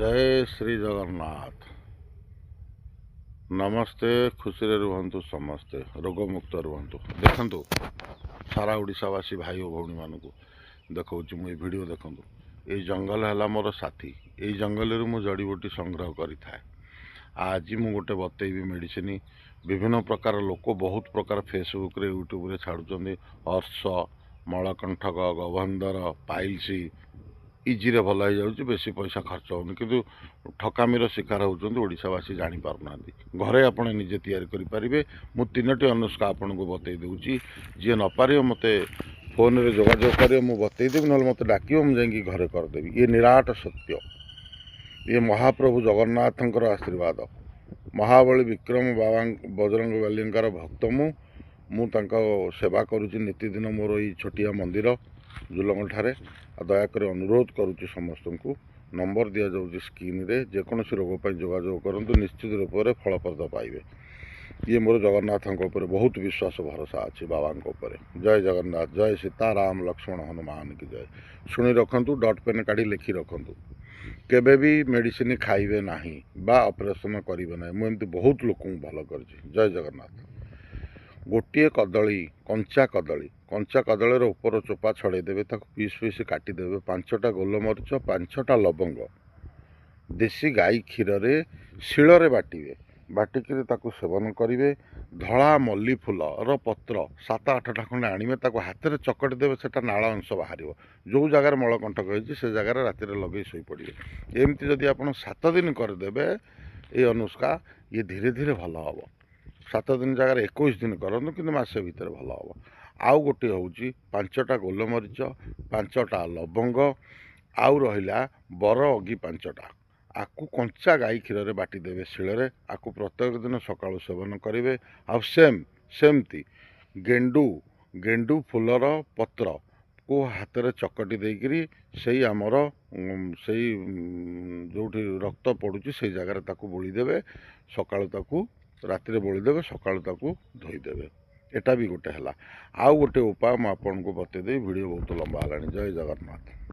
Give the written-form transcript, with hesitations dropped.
जय श्री जगन्नाथ। नमस्ते। खुशी रुहतु समस्ते, रोगमुक्त रुहतु। देखु सारा ओडावासी भाई और भौणी मानक देखा मुझे वीडियो देखूँ। ये जंगल है मोर साथी। ये जंगल मु जड़ी बूटी संग्रह करें। आज मु गोटे बतईबी मेडिसिन विभिन्न प्रकार लोक बहुत प्रकार फेसबुक रे यूट्यूब रे छाड़ुचंदी। हर्ष, मलकंठक, गभंदर, पाइल्स इजी रे भल हो जाऊँ। बेसी पैसा खर्च होनी कि ठकामीर शिकार होती ओडावासी जापार। घरे आप निजे तैयारी करेंगे। मु 3टी अनुष्का आपन को बतई दूची। जी न पार मत फोन रे जोगाजोग कर बतईदेवी ना मत डाक मुझे घरे करदेवी। ये निराट सत्य। ये महाप्रभु जगन्नाथंकर आशीर्वाद। महाबली विक्रम बाबा बजरंग बलींकर भक्त मुझे सेवा करुच्ची नीतिदिन। मोर ये छोटिया मंदिर जुलंग ठारे दयाकोरी अनुरोध करुच्ची समस्त को। नंबर दि जाऊँगी स्क्रीन रे। जेकोसी रोग पर जोगाजोग करूँ निश्चित रूप से फलप्रद पाइबे। ये मोर जगन्नाथ बहुत विश्वास भरोसा अच्छी बाबा। जय जगन्नाथ, जय सीताराम लक्ष्मण हनुमान की जय। शुणी रखु, डट पेन काढ़ी लिखि रखु। केबे भी मेडिसिन खाइबे नाही बा ऑपरेशन करिवे नाही। मुझे बहुत लोक भल कर। जय जगन्नाथ। गोटे कदली, कंचा कदलीर उपर चोपा छड़ेदेवे, पीस पीस काटिदेवे। 5टा गोलमरीच, 5टा लवंग देसी गाई क्षीर रे शिଳରେ बाटिबे। बाटिकी ताकू सेवन करेंगे। धला मल्ली फूलर पत्र 7-8टा खंडे आणवे, हाथ में चकटी देवे। सेटा नाल अंश बाहर। जो जगार मलकंटक होती से जगार राति लगे शोई पड़े। एमती जदि आप 7 दिन करदेवे ये अनुष्का, ये धीरे धीरे भल हम। 7 दिन जगार 21 दिन करूँ कि मसे भितर भल हम। आउ गोटे हूँ 5टा गोलमरीच, 5टा लवंग, आउ रहा बर अगी 5टा। आपको कंचा गाई क्षीर रे बाटिदेवे शिଳରେ। आपको प्रत्येक दिन सकाळु सेवन करेंगे। सेमती गेंडू फूलर पत्र को हाथ में चकटी देकरी से आमर से जो रक्त पड़ुची से जगार बोलीदेवे। सकाळु राति बोलीदेवे, सकाळु धोईदेवे। एटा भी गोटे है। आउ गोटे उपाय मुझे आपको बतईदेवी। वीडियो बहुत लंबा है। जय जगन्नाथ।